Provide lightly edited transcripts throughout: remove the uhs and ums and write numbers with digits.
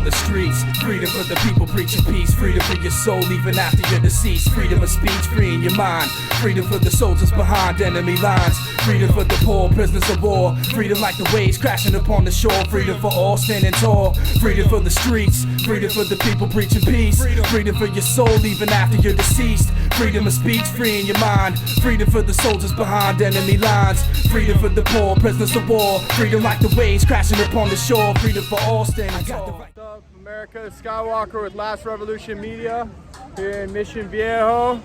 for the streets, freedom for the people preaching peace, freedom for your soul even after you're deceased, freedom of speech, freeing your mind, freedom for the soldiers behind enemy lines, freedom for the poor, prisoners of war, freedom like the waves crashing upon the shore, freedom for all standing tall, freedom for the streets, freedom for the people preaching peace, freedom for your soul even after you're deceased, freedom of speech, freeing your mind, freedom for the soldiers behind enemy lines, freedom for the poor, prisoners of war, freedom like the waves crashing upon the shore, freedom for all standing tall. What's up, America? Skywalker with Last Revolution Media here in Mission Viejo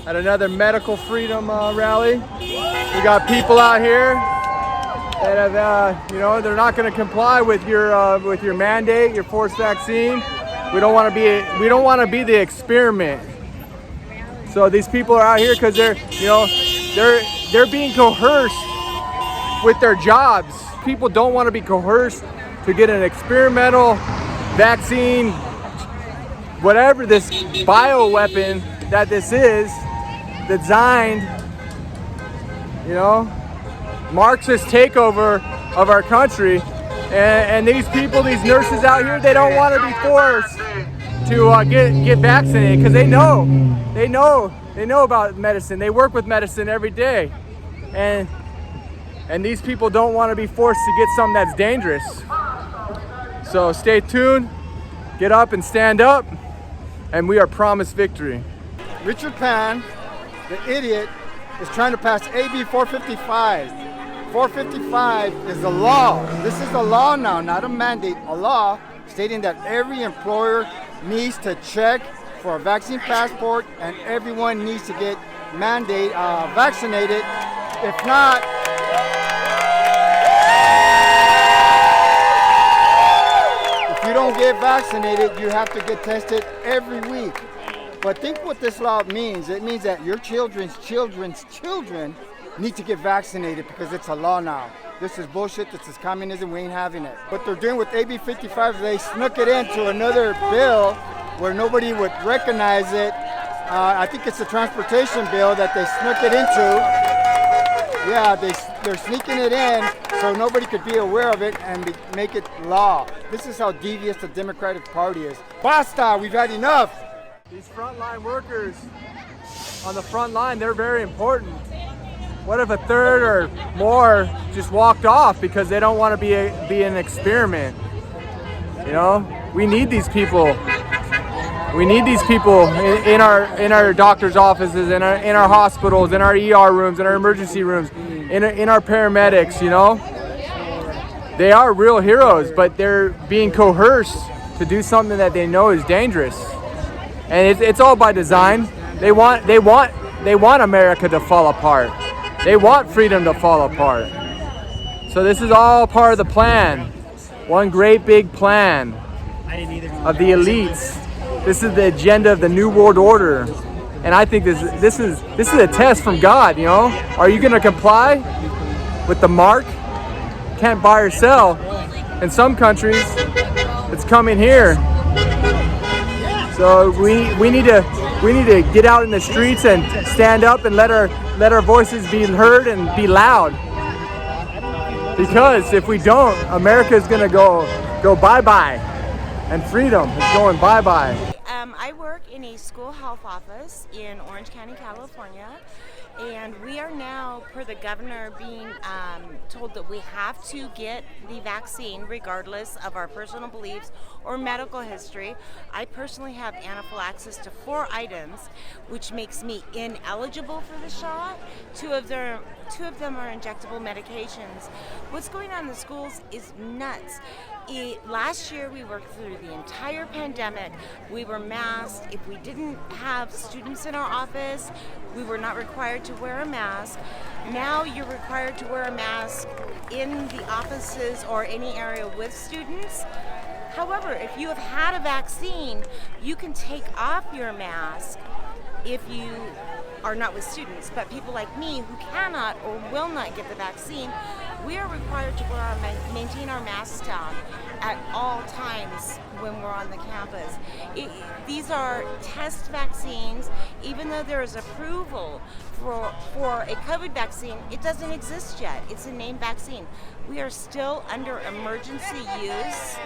at another medical freedom rally. We got people out here that have, they're not going to comply with your mandate, your forced vaccine. We don't want to be the experiment. So these people are out here because they're being coerced with their jobs. People don't want to be coerced to get an experimental vaccine, whatever this bioweapon that this is, designed, Marxist takeover of our country. And these people, these nurses out here, they don't want to be forced to get vaccinated because they know about medicine. They work with medicine every day. And these people don't want to be forced to get something that's dangerous. So stay tuned, get up and stand up, and we are promised victory. Richard Pan, the idiot, is trying to pass AB 455. 455 is the law. This is the law now, not a mandate, a law stating that every employer needs to check for a vaccine passport and everyone needs to get vaccinated. If not, if you don't get vaccinated, you have to get tested every week. But think what this law means. It means that your children's children need to get vaccinated because it's a law now. This is bullshit. This is communism. We ain't having it. What they're doing with AB 55, they snuck it into another bill where nobody would recognize it. I think it's a transportation bill that they snuck it into. Yeah, they're sneaking it in so nobody could be aware of it and make it law. This is how devious the Democratic Party is. Basta, we've had enough. These frontline workers on the front line, they're very important. What if a third or more just walked off because they don't want to be an experiment? We need these people. We need these people in our doctor's offices, in our hospitals, in our ER rooms, in our emergency rooms, in our paramedics. They are real heroes, but they're being coerced to do something that they know is dangerous, and it's all by design. They want America to fall apart. They want freedom to fall apart. So this is all part of the plan, one great big plan of the elites. This is the agenda of the New World Order, and I think this is a test from God. Are you going to comply with the mark? Can't buy or sell. In some countries, it's coming here. So we need to get out in the streets and stand up and let our voices be heard and be loud. Because if we don't, America is going to go bye-bye, and freedom is going bye-bye. I work in a school health office in Orange County, California, and we are now, per the governor, being told that we have to get the vaccine regardless of our personal beliefs or medical history. I personally have anaphylaxis to 4 items, which makes me ineligible for the shot. Two of them are injectable medications. What's going on in the schools is nuts. Last year we worked through the entire pandemic. We were masked. If we didn't have students in our office, we were not required to wear a mask. Now you're required to wear a mask in the offices or any area with students. However, if you have had a vaccine, you can take off your mask if you are not with students. But people like me who cannot or will not get the vaccine, we are required to maintain our masks down at all times when we're on the campus. These are test vaccines. Even though there is approval for a COVID vaccine, it doesn't exist yet. It's a named vaccine. We are still under emergency use.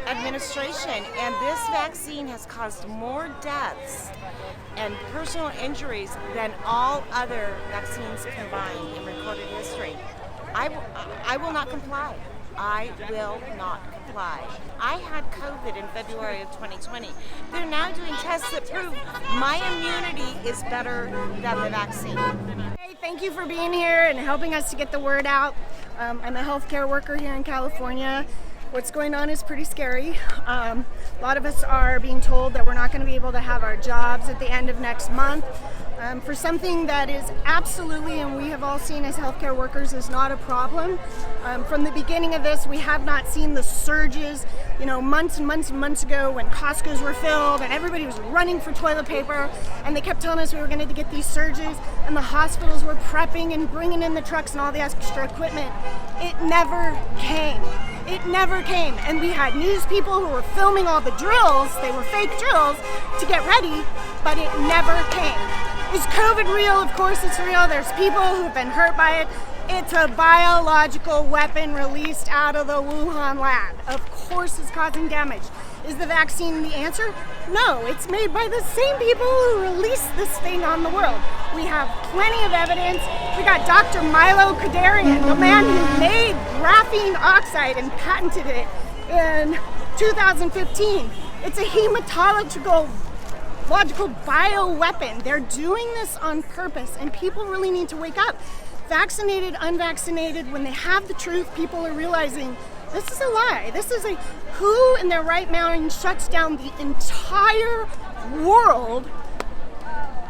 And administration, and this vaccine has caused more deaths and personal injuries than all other vaccines combined in recorded history. I will not comply. I will not comply. I had COVID in February of 2020. They're now doing tests that prove my immunity is better than the vaccine. Hey, thank you for being here and helping us to get the word out. I'm a healthcare worker here in California. What's going on is pretty scary. A lot of us are being told that we're not going to be able to have our jobs at the end of next month for something that is absolutely, and we have all seen as healthcare workers, is not a problem. From the beginning of this, we have not seen the surges, months and months and months ago when Costco's were filled and everybody was running for toilet paper, and they kept telling us we were going to get these surges, and the hospitals were prepping and bringing in the trucks and all the extra equipment. It never came. It never came. And we had news people who were filming all the drills, they were fake drills, to get ready, but it never came. Is COVID real? Of course it's real. There's people who've been hurt by it. It's a biological weapon released out of the Wuhan lab. Of course it's causing damage. Is the vaccine the answer? No, it's made by the same people who released this thing on the world. We have plenty of evidence. We got Dr. Milo Kadarian, the man who made graphene oxide and patented it in 2015. It's a hematological bioweapon. They're doing this on purpose, and people really need to wake up. Vaccinated, unvaccinated, when they have the truth, people are realizing this is a lie. This is who in their right mind shuts down the entire world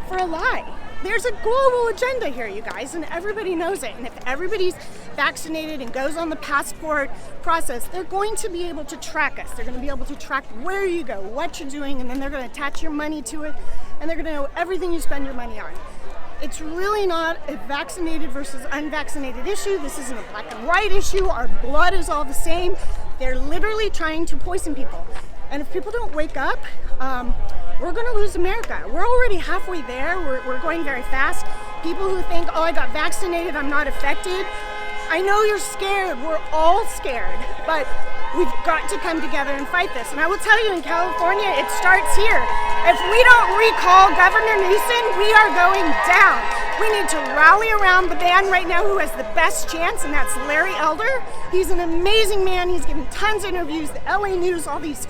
for a lie. There's a global agenda here, you guys, and everybody knows it. And if everybody's vaccinated and goes on the passport process, they're going to be able to track us. They're going to be able to track where you go, what you're doing, and then they're going to attach your money to it, and they're going to know everything you spend your money on. It's really not a vaccinated versus unvaccinated issue. This isn't a black and white issue. Our blood is all the same. They're literally trying to poison people. And if people don't wake up, we're going to lose America. We're already halfway there. We're going very fast. People who think, oh, I got vaccinated, I'm not affected. I know you're scared. We're all scared. But we've got to come together and fight this. And I will tell you, in California, it starts here. If we don't recall Governor Newsom, we are going down. We need to rally around the man right now who has the best chance, and that's Larry Elder. He's an amazing man. He's given tons of interviews, the LA News, all these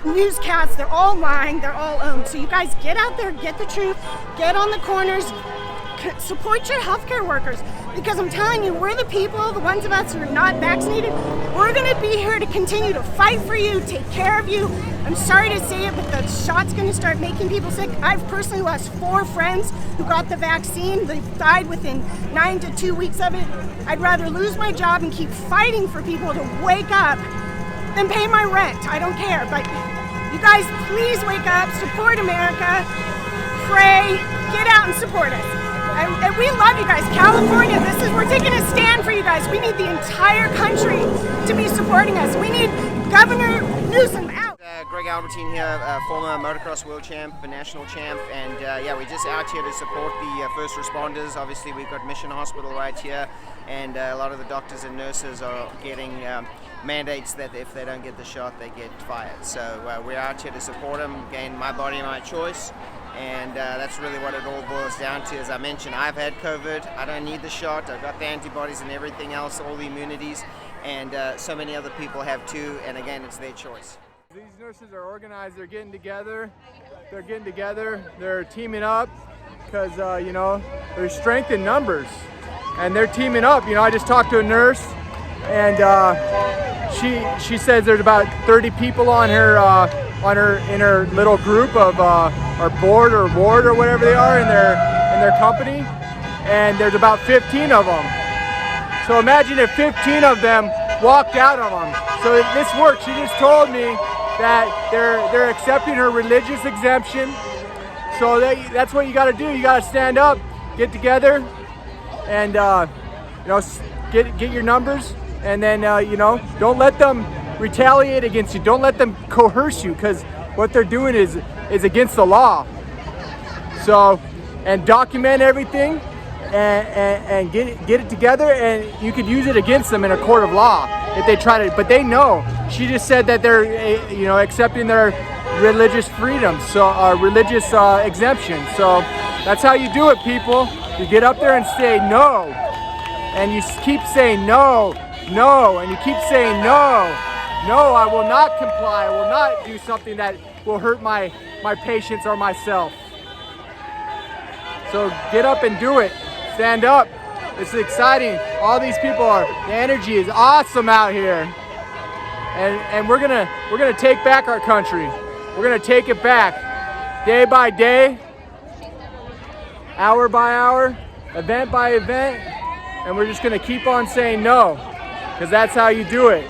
newscasts, they're all lying, they're all owned. So you guys get out there, get the truth, get on the corners, support your healthcare workers, because I'm telling you, we're the people, the ones of us who are not vaccinated, we're going to be here to continue to fight for you, take care of you. I'm sorry to say it, but the shot's going to start making people sick. I've personally lost 4 friends who got the vaccine. They died within 9 to 2 weeks of it. I'd rather lose my job and keep fighting for people to wake up than pay my rent. I don't care, but you guys, please wake up, support America, pray, get out and support us. And we love you guys. California, we're taking a stand for you guys. We need the entire country to be supporting us. We need Governor Newsom out. Greg Albertine here, former motocross world champ, a national champ, and we're just out here to support the first responders. Obviously, we've got Mission Hospital right here, and a lot of the doctors and nurses are getting mandates that if they don't get the shot, they get fired. So we're out here to support them. Again, my body, my choice. And that's really what it all boils down to. As I mentioned, I've had COVID. I don't need the shot. I've got the antibodies and everything else, all the immunities. And so many other people have too. And again, it's their choice. These nurses are organized. They're getting together. They're teaming up because, there's strength in numbers. And they're teaming up. I just talked to a nurse, and she says there's about 30 people in her little group of our board or ward or whatever they are in their company, and there's about 15 of them. So imagine if 15 of them walked out of them. So this works. She just told me that they're accepting her religious exemption. So that's what you got to do. You got to stand up, get together, and get your numbers, and then don't let them retaliate against you. Don't let them coerce you, because what they're doing is against the law. So, and document everything, and get it together, and you could use it against them in a court of law if they try to. But they know. She just said that they're, accepting their religious freedoms, so religious exemption. So that's how you do it, people. You get up there and say no, and you keep saying no, no, and you keep saying no, no. I will not comply. I will not do something that will hurt my patients or myself. So get up and do it. Stand up. It's exciting. All these people the energy is awesome out here. And we're gonna take back our country. We're gonna take it back day by day, hour by hour, event by event, and we're just gonna keep on saying no, because that's how you do it.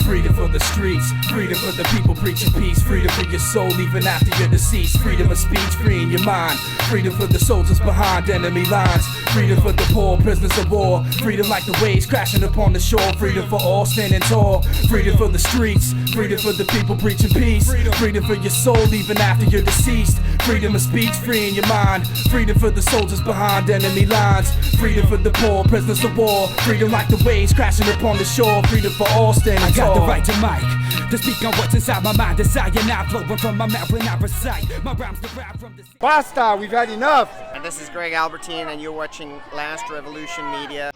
Freedom for the streets, freedom for the people preaching peace, freedom for your soul even after you're deceased, freedom of speech, freeing your mind, freedom for the soldiers behind enemy lines, freedom for the poor, prisoners of war, freedom like the waves crashing upon the shore, freedom for all standing tall, freedom for the streets, freedom for the people preaching peace, freedom for your soul even after you're deceased, freedom of speech, freeing your mind, freedom for the soldiers behind enemy lines, freedom for the poor, prisoners of war, freedom like the waves crashing upon the shore, freedom for all standing tall. The right to mic to speak on what's inside my mind. Desire not flowing from my mouth when I recite. My rhymes derived from the Basta, we've had enough. And this is Greg Albertine, and you're watching Last Revolution Media.